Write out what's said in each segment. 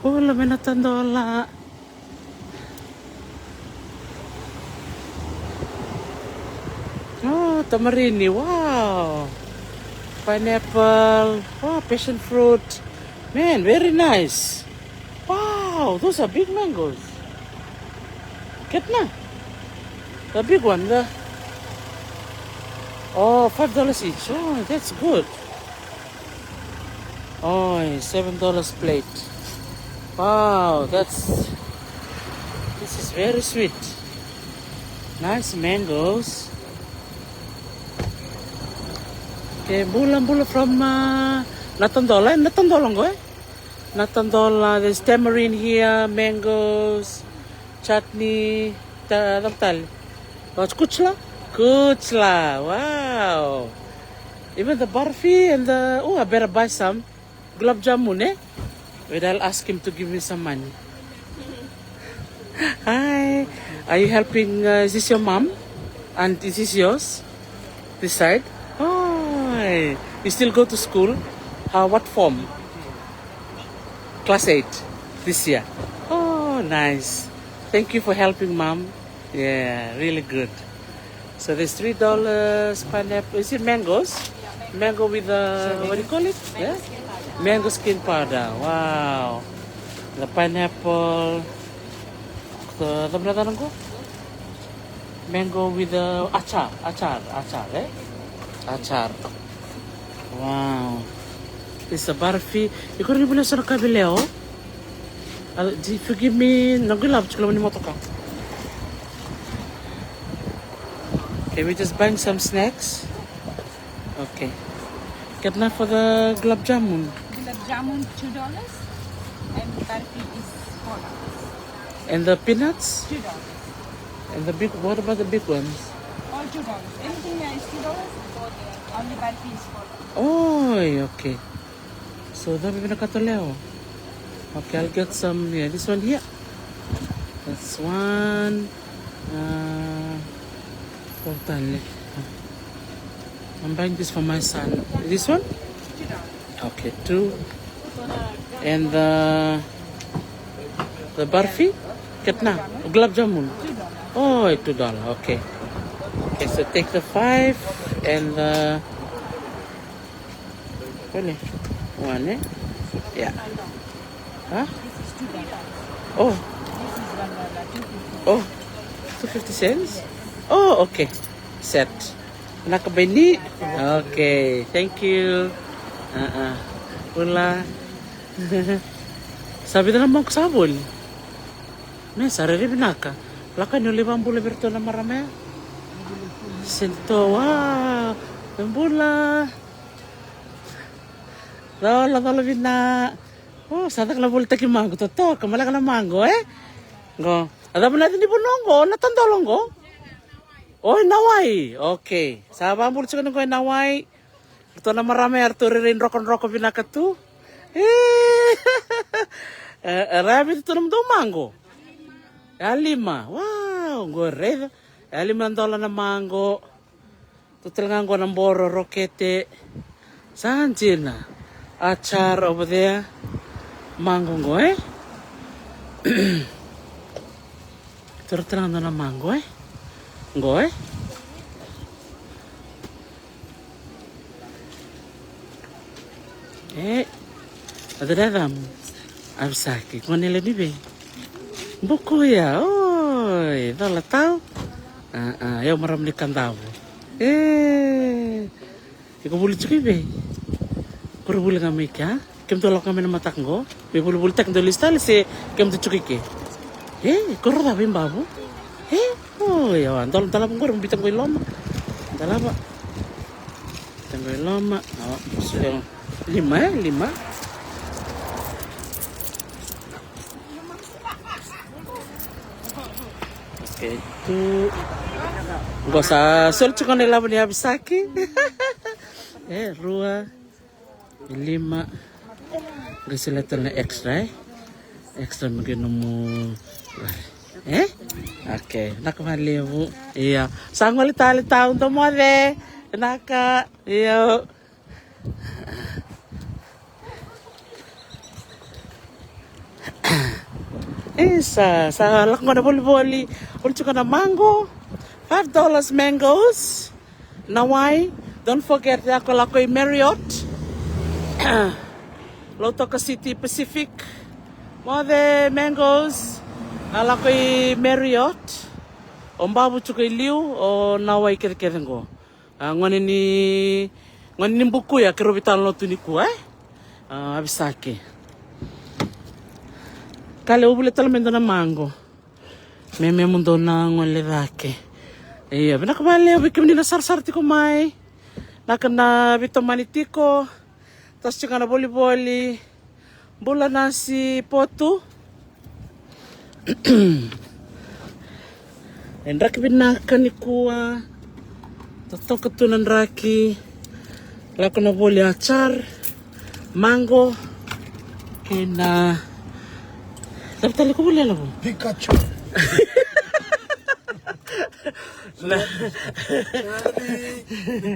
Oh, lamin na $10. Oh, tamarini. Wow. Pineapple. Wow, passion fruit. Man, very nice. Wow, those are big mangoes. Get na. The big one. Oh, $5 each. Oh, that's good. Oh, $7 plate. Wow, this is very sweet. Nice mangoes. Okay, bula from Natandola. Natandola go eh? Natandola. There's tamarind here, mangoes, chutney, tal. What's kuchla? Kuchla. Wow. Even the barfi and I better buy some gulab jamun, eh? Wait, I'll ask him to give me some money. Hi. Are you helping? Is this your mom? And is this yours? This side? Oh, you still go to school? What form? Class 8 this year. Oh, nice. Thank you for helping, mom. Yeah, really good. So there's $3 pineapple. Is it mangoes? Mango with what do you call it? Yeah? Mango skin powder. Wow. The pineapple. The mango with the achar, eh? Achar. Wow. This is a barfi. You couldn't even say kabileo. Forgive me. Nagulab chukla ni motoka. Okay, we're just buying some snacks. Okay. Get enough for the gulab jamun. Gulab jamun $2 and barfi is $4. And the peanuts? $2. And what about the big ones? All $2. Anything that is $2, only barfi is $4. Oh, okay. So dami pinakatoleo. Okay, I'll get some. Yeah, this one here. That's one. Total. I'm buying this for my son. This one? $2. Okay, 2. And the barfi? Kitna? Gulab jamun? $2. Oh, $2. Okay. Okay, so take the 5 and the... Really? One, eh? Yeah. Huh? This is $2. Oh, This is $1. 250. oh. 250 cents? Oh, okay. Set. Nakabini? Okay. Thank you. Wala. Sabi na naman ko sabol. May sarili binaka. Laka nyo 50 berto na marami. Sento. Wow. Nambula. Tolo bina. Oh, sadak la volta ki mango to. Kamala ka na mango, eh? Go. Alam mo natin di bunongo. Natandolongo. Oh, naway. Okay. Sabang bulit sa kanong naway. Ito na marami. Arturo rin rokon-roko binaka to. Rami ito naman daw mango. 5. Wow. Gore. $5 na mango. Tutalngan ko ng boro, rokete. Saan sila? Achar over there. Mango go, eh? Tutalngan na ng mango, eh? Go, eh? Ada Absaki. Kung nila ni be? Buko ya. Oy, dala tao. Ayaw maram ni kandaw. Ikaw bulit sa be. Puro bulit kami ka. Kem tolak kami na matak ngo. Be bulit tak do listal se kem to chukike. Koro da bim babu. Oh, ya, dalam ko rin bitang ko iloma. Dalawa. Bitang ko iloma. Oh, so, 5. Okay, 2. Gak usah sulit ko nila mo niya bisaki. 2. 5. Kasi letter na extra, eh. Extra maginom mo. Okay, nakamalimu. Iya. Sang ulit taon to mo, de. Naka. Iyo. Isa, sa lakon na boli-boli. Ulit ka na mango. $5 mangoes. Naway. Don't forget ako lakoy Marriott. Lautoka City Pacific. Mga mangoes. Alakoy Marriott. Ombabu chukoy liu o naway kere-kere ngo. Ngani ni buku ya kerobitan lo tuniku abisake. Kale ubule talamendo na mango. Meme mundo na ngole dake. Iya, bina kabale bikim ni na sar-sar tiko mai. Nakana bito manitiko. Tas chika na boli-boli. Bula nasi potu. Endraki binaka ni kuwa. Tatok ketunan raki. Lako na boli achar. Mango. Kena. Tapi ko boleh lah bu. Pikachu.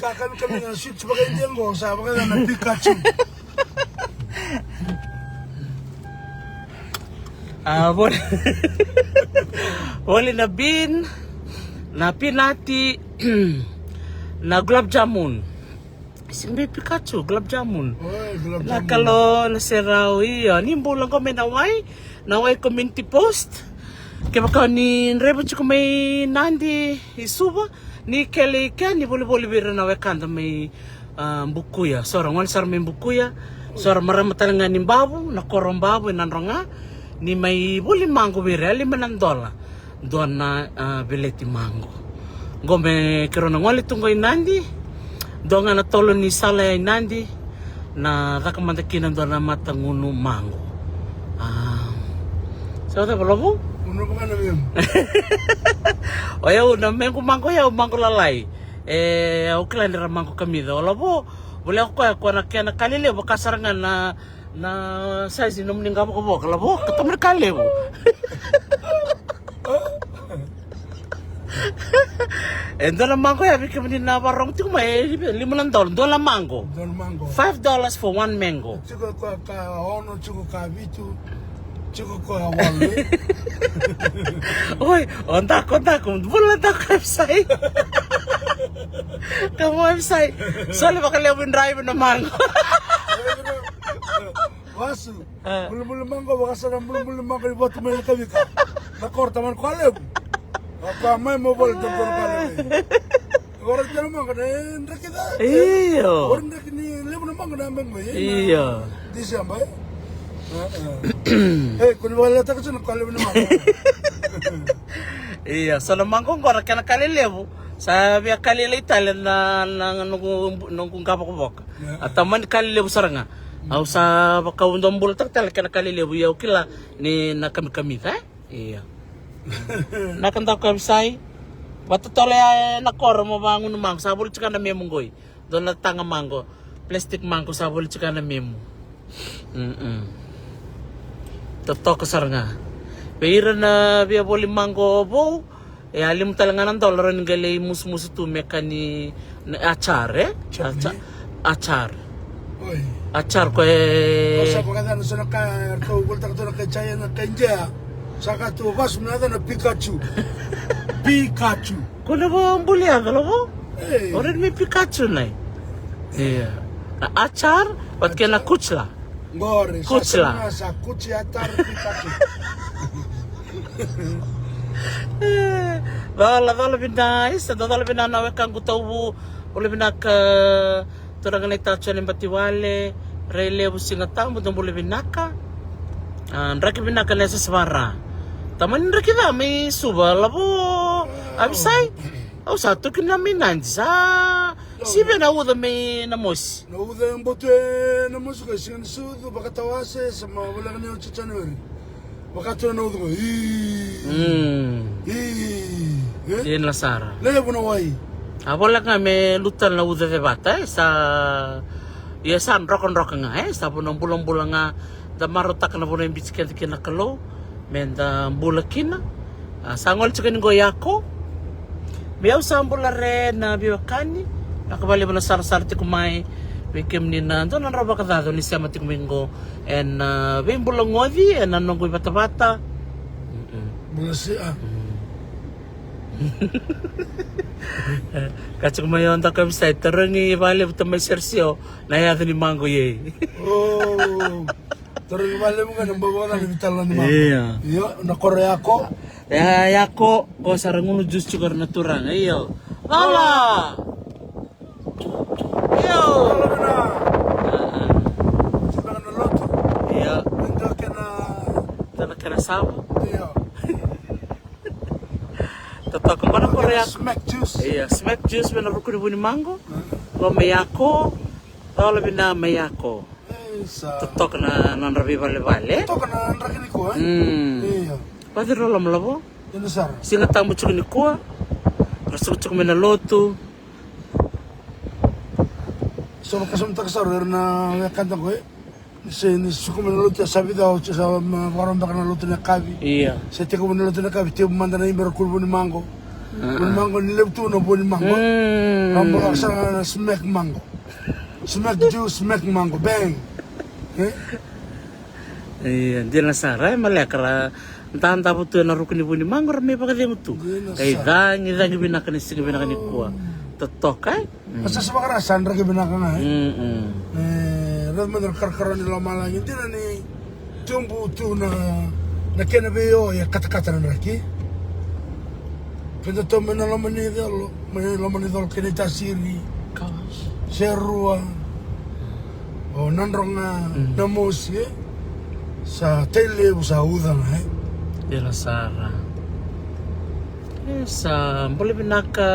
Kakak kami nak shoot sebagai jenggo, sebagai anak Pikachu. Boleh. Boleh na bean, na pinati, na gulab jamun. Sing Pikachu, gulab jamun. Na kalau na serau iya, ni bulan ko may naway community post. Kaya baka ni rebo chuko may nandi isuba ni kele ka ni boli bira naway kanda may bukuya. Sora ngwan sar may bukuya. Sora maramatan nga ni babu na korong babu nanronga ni may boli mango bira $5. Doon na bileti mango. Gome kero na ngwali tunggoy nandi. Doon nga natolo ni salay nandi na rakamandakinan doon na matangunu mango. So ta bolobo? Uno pa na miyam. Oya una mengo mango ya mango lalai. Ukla ni mango kamido. Lobo boleh ako na kaya nakalile baka sarangan na size no mninga ko bo. Lobo katamar kale bo. Endo na mango ya bikin ni na barong tu may $5 doon mango. Don mango. $5 for one mango. Chuko ka ono chuko ka bitu. Chuko ko awale. Oi, onta ko bulan ta website. Kamu website. Soalnya bakal lihat drive na mango. Wasu. Belum mango baka sarang belum mango buat main kami ka. Nakor taman ko aleb. Apa may mobile don kale. Orang jalan mango na ndek kita. Iyo. Orang ndek ni lebu mango na mango. Iyo. Di siapa? Kung wala ta kasi nakaliw naman. Iya, so naman kung kora ka nakalilevo, sabi kalile Italian na nung kapakubok. At taman kalilevo saranga. Aw sa bakaundong bultak tal ka nakalilevo yaw kila ni nakami ka. Iya. Nakanta ko say. Batutole nakor mo bangun mango sabul tsaka na memongoy. Doon na tanga mango. Plastic mango sabul tsaka na memo. Totok kesar nga. Pero na biya boli mango bo, alim talaga ng dollar ng galay mus tu mekani na achar achar. Oy. Achar ko Sa pagkatapos sa nakatugol takto na kay Chaya na kanya. Saka tu bas nada na Pikachu. Pikachu. Kuno bo ang buli agalo bo? Hey. Orin may Pikachu na. Iya. Achar wat kena kuchla. Ngore, Kuchla. sa kuchi atar Pikachu. Dala binais, dala binanawe kang gutawu, uli binak turangan ita chalen batiwale, rele businga tamu dong buli binaka. Raki binaka nesa svara. Taman raki da may suba labo abisay. Au satu kina minanji sa sibe na uda may namos. Na uda yung bote na musika singan sudo baka tawase sa mga wala ka niyo chichanori. Baka to na uda ko. Yan la Sara. Lele po na wai. Wala nga may lutan na uda de bata sa yasan rock nga sa punong bulang-bulang nga da marotak na po na yung bisikan kinakalo men da bulakina sangol chicken goyako biyaw sa ambulare na biwakani nakabali mo na sar-sarte kumay bikim ni na doon ang raba kadado ni siya matikmingo and bimbulang ngodi and anong ko'y bata-bata Belasi Kacang mayon tak website terengi balik betul Sersio na ya ni mango ye. Oh. Terus balik mo nga nang bawa na vital na ni Iya. Iyo, na Korea ko. Ya yako ko sarang jus juga natural. Iyo. Lala. Iyo. Alam na. Sabi na loto. Iya. Nanda ka na. Tanah kena sama. Iyo. Tetap kemana Korea? Smack juice. Iya, smack juice benar rukun buni mango. Lo meyako. Lo lebih na meyako. Sa. Tetap na non rabi bale. Ito ka na ang rakin ko Hmm. Iyo. Pati lo labo. Yan sar. Singa tamu cukup ni kuah. Rasu cukup mena lotu. So kasam tak sar na kanta ko ni suko man luto sabi daw sa waron baka na luto na kabi. Iya. Sa tiko man luto na kabi tiyo manda na imber kulbo ni mango. Buni mango ni lebtu no buni mango. Rambo sa smack mango. Smack juice smack mango bang. Iya, dia nasara malekara. Entah betul na rukun ibu ni mango rame pakai dia mutu. Kaya dangi binakan isi binakan kuah. Tetok kan? Masa sa makarasan ra gibina ka nga Mm. man karkaran nila malang hindi na ni tumbu tu na kenabeyo ya kata-kata na raki. Kaya to man idol kinita siri Kawas. serua o nandrong na musi sa tele sa udang Dia nasara. Esa, boleh binaka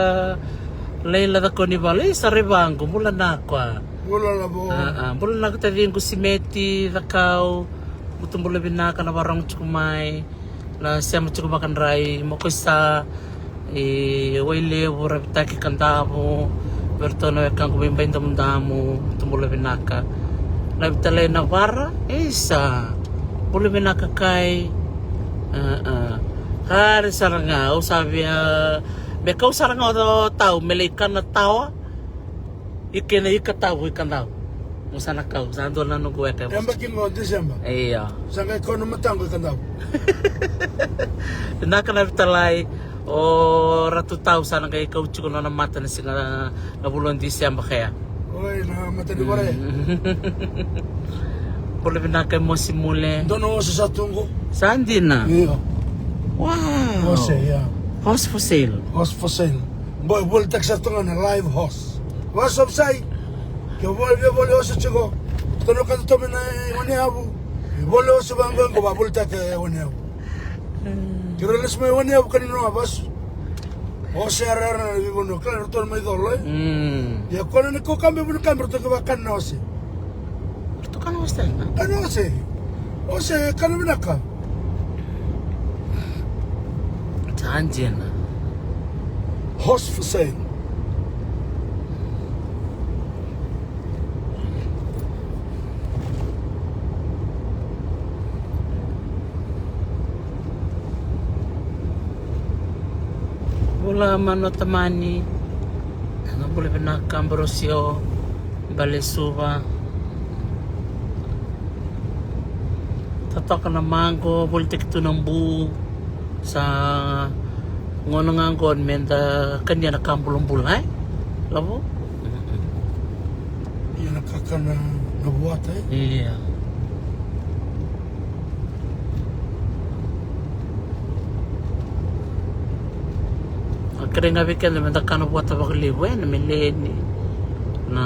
Leila da koni bale sa rebango mula na kwa. wala na bo Boleh nak tadi ko simeti da kau. Butung boleh binaka na barang cukumai. Na siya makan rai mo ko sa waile ora bitaki kandamo. Bertono kang kumimbay damu butung boleh binaka. Na bitale na bara esa. Boleh binaka kai hari sarangau sabi bekau sarangau do tau melikan na tawa ikena ikataw ikanaw musana kau sando na nunggu eke yamba kingo December iya sanga kono matango kandab nakana bitalay o ratu tau sana kay kau chuko na mata na singa na bulan Disyemba kaya oy na mata di bare boleh binakay mo simule dono sa satungo sandi na iyo wow Jose ya house for sale Host for sale. Boy, bol tak sa tunga na live host. What's up, say? Kaya bol host chico. Tono ka to na wani abu. Bol host bang ko babul tak wani abu. Kiro les may wani abu kanino abas. O serar na vivo no claro to may dolo. Ya kono ni ko kambe bu kambe to ka kan na ose. Ito ka na hostel na? Ano ose? Ose kan binaka. Janji na. Host for sale. Wala man o tamani. Ano boleh binakang brosyo. Balesuba. Tatok na mango. Bultik ito ng buo. Sa ngono nga government kanya nakambulong bulay. Labo? Yan nakakana nabuhat Iya. Kaya nga bikin naman takano buat apa keliwen na mileni na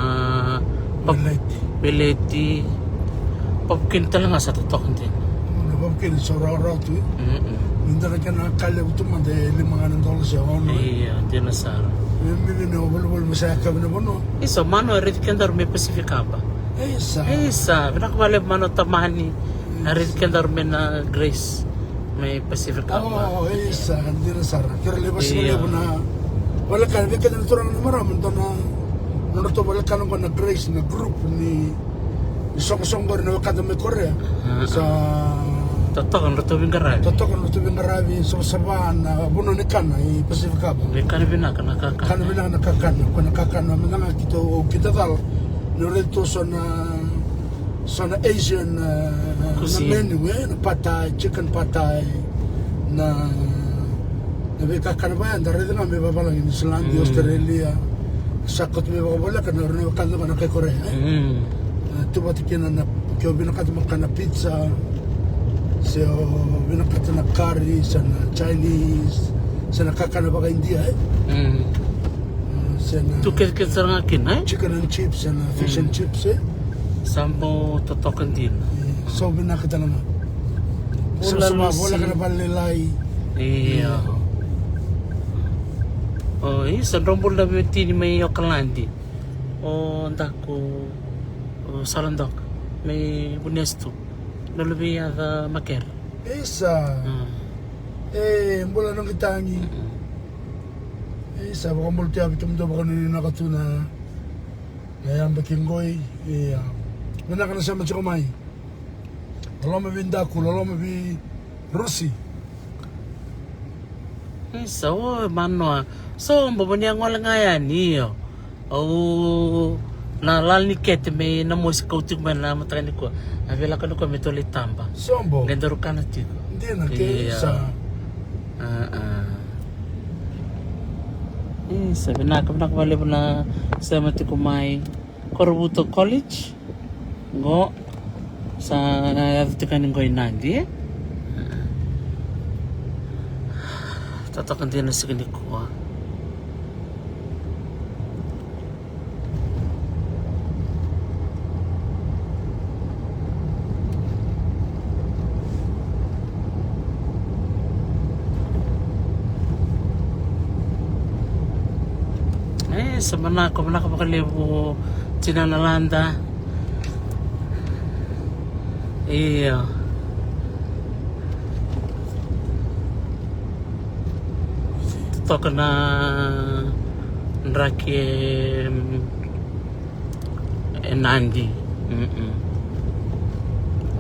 bileti papkin talaga sa totok din. Nababkin sa raw tu. Minta na kana kala utuma de $500 siya ono. Iya, di na sara. Mimi no bol masaya ka na bono. Iso mano rit kendar me Pacifica ba? Esa. Isa, binakabali mano tamani. Rit kendar me na Grace may Pacifica ba? Oh, esa, hindi na sara. Kira lebas Iya. na na. Wala ka, hindi ka na turang na maraming to na to wala ka nung na Grace na group ni Song-Songor na wakada may Korea. Sa Totok ang rutubing garay. Totok ang luto yung marami sa sabaan na buno ni Kana, Pacifica ba. May kanibina ka nakaka. Kana bilang nakakana, kung nakakana, mga kita o kita tal, nurito sa na Asian na Cuisine. menu, na patay, chicken patay, na veka kanaba andare nga me babala New Zealand, Australia. Sakot me babala kana ro kando kana kay Korea. Tu batikina na kyo binakat makana pizza. So binakat na curry sana Chinese sana kakana baga India sana Tu ke sarang akin eh? chicken and chips and fish and chips Sampo totokan din. so binakat na Selalu wala si- kana balilay. Iya. Oh, sa rombol na beti ni may yokalandi. Oh, ndaku salandok. May bunesto. Nalubi ada maker. Isa mbola nang kitangi isa baka multi abi tum do baka ni nakatuna ngayang bakingoy mana kana sa matyo mai lolo mabindaku lolo mabi Rusi So, mano. So, mbabanya ngola ngayan niyo. Oh, nalal ni kete may namosi kautik man na matani ko. Avela ka no ko metoli tamba. sombo Gendoro kana tiko. hindi na ke Iya. sa Sabi na balik na sa mati kumay Corbuto College. Go sa yavtikan ngo inandi. Tatakan din na sa ko. Sa mana ko makalibo tinanalanda. Iya. Toko na nraki enandi.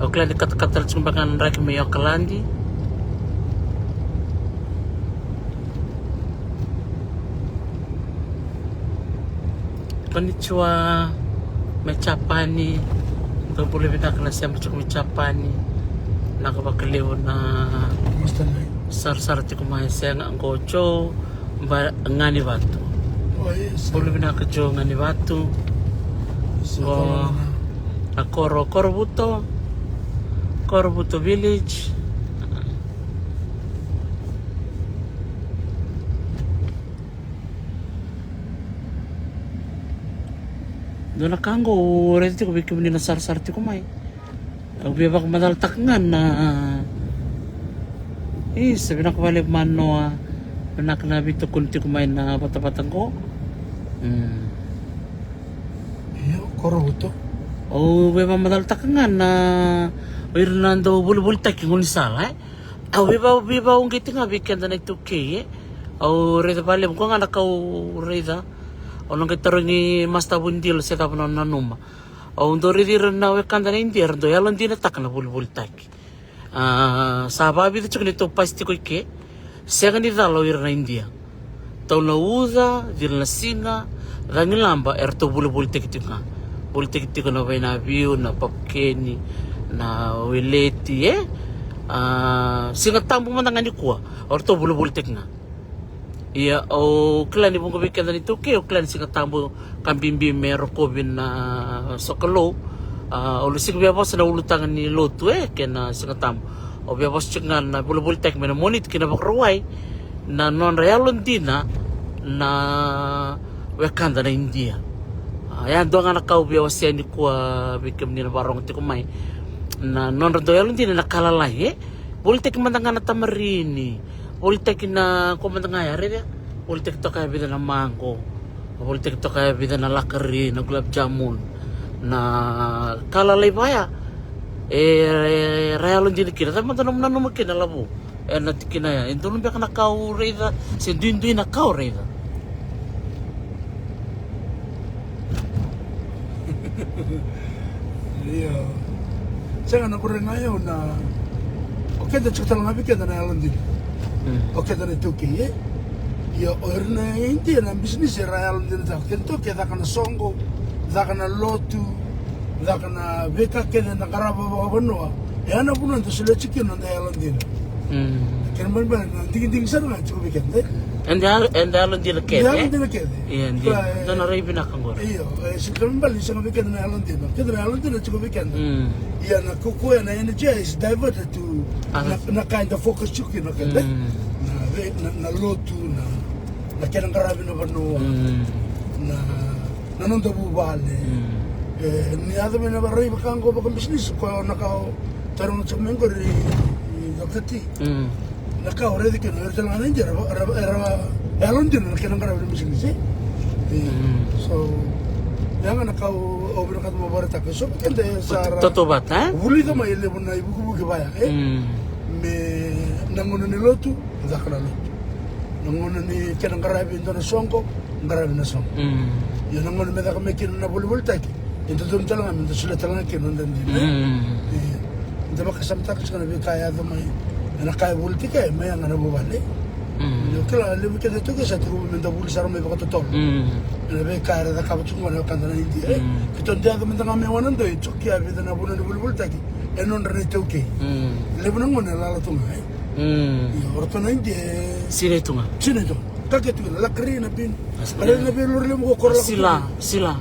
Okla dikat-katal sumbangan nraki may okalandi. Konnichiwa, Mechapani. Ito boleh bina kena siya Mechapani. Nakabakaliw na kumusta na sar-sar ti kumain siya nga ang kocho ngani batu. isa Boleh bina kejo ngani batu. isa Corbuto Village. Doon na kango, ready ko bikin ni nasar-sar ti kumay. Ang biya ko madaltak nga na sabi na ko bali mano anak na bito kunti kumay na bata-batang ko. iyo Corbuto O biya madaltak nga na Hernando bulbul-tak yung unisala. Aw biba ung kiti nga bikin na nagtuki. Aw reda bali ko nga nakaw reda. Onong kita ringi masta bundil sa tapon na nanuma. O ndori dir na wekanda na india ndo yalon din atak na bulbul tak. Sababi dito nito pasti ko ke. Sega ni dalo ir na india. Tau na uza, dir na singa, rangilamba erto bulbul tak tika. Bulbul tak tika na bay na view na papkeni na weleti singa tambo man ngani ko. Erto bulbul tak nga. Iya, klan ibang kabikan na nito kayo, klan sing katambo kambimbi mero kobin na sokolo. Ulusig biya sa naulutangan ni Loto kaya na sing katambo. O biya cik nga na bulabultek may namonit kinabakraway na non-realon din na wekanda na India. Ayan, doon nga nakaw biya siya ni kuwa bikam ni nabarong ti kumay na non-realon din na nakalalay Bultek man nga na tamarini. Bultek na kumanda nga yari dia. Bultek to kaya bida na mango. Bultek to kaya bida na lakari, na gulab jamun. Na kalalay baya. Realon din kina. Tapi mantanong na naman kinalabo. Natikina ya. Ito nung biya ka nakaureda. Sinduin-duin nakaureda. Iya. Saya nggak kurang ngayon na oke dah cerita lang bikin na realon din. Oke dah itu kaya. Ya orna hindi na bisnis realon din ta. Kento kaya kana songo, da kana lotu, da kana beka kaya na karaba ba bano. Ya na punan to sila chicken na realon din. Kaya man ba, tingin-tingin sa nga, tsaka weekend eh. And the alon di Kaya lakete. din na kaya eh. Iya, hindi. Doon na rin binakangor. Iyo, si kami ba, isang weekend na alon din. Kaya na alon din na tsaka weekend. Iya, na kukuha na energy is diverted to, na kind of focus chuki na kaya na lotu, na kaya ng karami na banua, na nanong bubale. Ni ada may nabaray bakang ko bakang business ko nakao tarong sa mengko ri dokati. Nakao ready ka na jalan na jera alon din na kaya ng karami na business eh. So yang nakao over ka mo barata ko so kende sa Totoo ba ta? Wuli ka may lebon na ibubugi baya eh. Me nangono ni lotu zakra lotu. Nangono ni kaya ng karami na songko karami na song. Yun nangono me da ka mekin na bulbul taki. Itu tuh jalan kami, itu sudah jalan kini dan ini. Itu makasam tak sekarang lebih kaya tu mai, anak kaya bulti kaya, mai yang anak balik. Kalau lebih kita tu kita satu rumah minta buli sarung mai pakai tol. Lebih kaya ada kabar cuma ada kantor ini. Kita dia tu minta kami wanan tu, cuki abi tu nak bulan buli taki. Enon rene tu ke. Lebih nang mana lalu tu mai. Orang tu nanti. Sini tu nga. Sini tu. Kakek tu lakri na bin. Ada na bin lor lemo ko Sila. Sila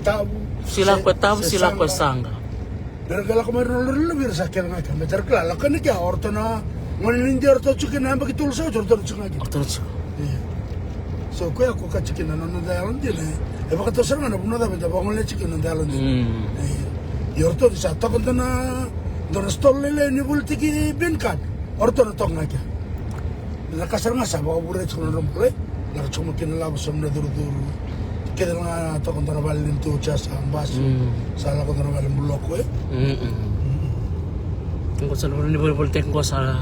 tabu. Sila ko tabu, sila ko sanga. Pero kala ko meron lor lemo sa kaya nga kami. Pero kala kan kaya orto na ngon hindi orto chukin na bagitul sa orto chukin lagi. Orto chu. So ko ako ka chikin na no dalan din eh. E baka to sarang na puno da benda bangon le chikin na dalan din. Yorto sa to kan na don stolle le ni bulti ki bin kan. Orto na to nga kaya. Nakasar nga sa baka buret ko na rumpule. Nakachumot kinalabos sa mga duro-duro. Kaya nga ito kung tanabalin yung tucha sa ambaso. Sala kung tanabalin bulok ko eh. Kung sa lupa ni Bultek ko sa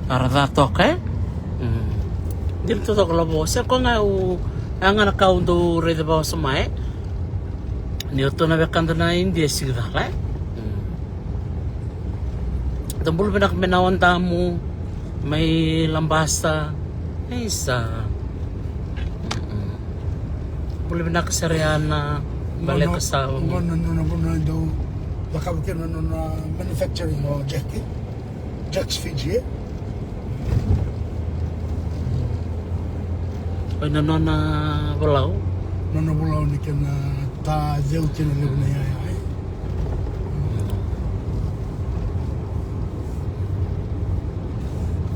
aradato ka eh. Dito to kalabo. Sa ko nga ang nakawang do reda ba sa may. Niyoto na bekanda na hindi sigla ka eh. Tambul ba na kami nawanta mo. May lambasta. Ay isa. Boleh benak keseriana balik ke sawah. Ngono daw baka bukan na manufacturing o jacket. Jacks Fiji. Ay na balaw. Nono bulaw ni kana ta zeu kina lebna ya.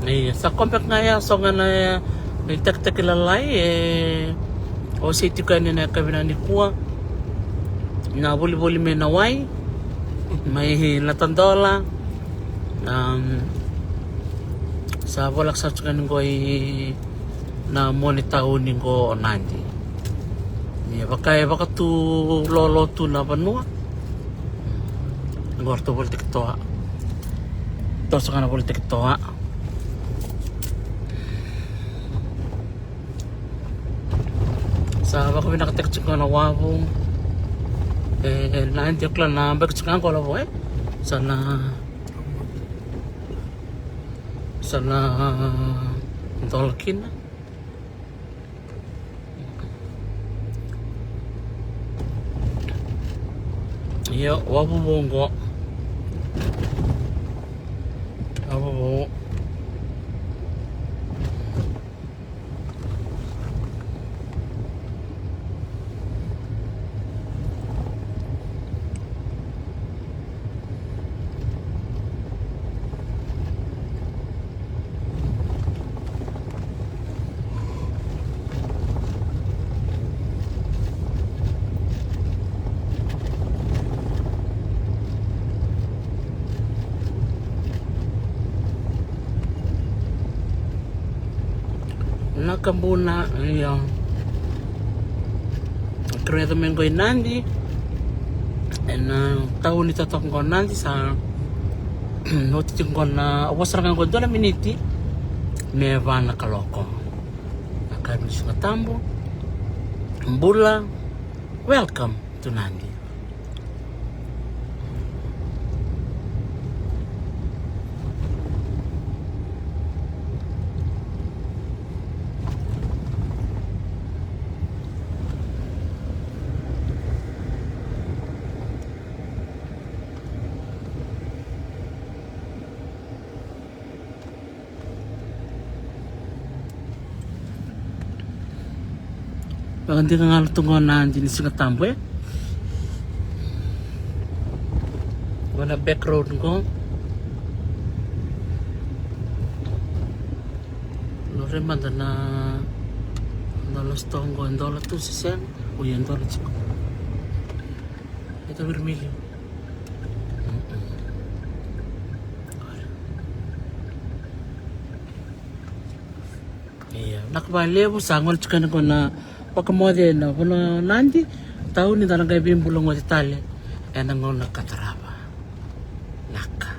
Iya, sa kompak nga ya so nga na nagtak kilalay o si tika ni na kabina ni kuwa na buli may naway may latandola sa bolak sa tsukan ko na monitaw ni ko onandi niya baka tu lolo tu na banua ngorto bol tiktoa to sa kana bol tiktoa sa baka pinakatek ko na wabong nanti ko lang na bakit ko labo sana tolkin iyo wabong ko wabong nakambuna iyo kredo men ko nandi tahun itu tatong ko nandi sa noti ko na wasrangan ko dola miniti me vana kaloko akami sa tambo mbula welcome to Nandi. Bagandi ka nga tungo na hindi singa tambo eh. Wana back road ko. Lore manda na dolos tongo en dola tu sisen. Uy, en dola chico. Ito vermelho. Iya, nakbalevo sangol chikana ko na pakamode na wala nandi tao ni tanang kay bimbulong wa Italia. Enang ngol nakataraba. Naka.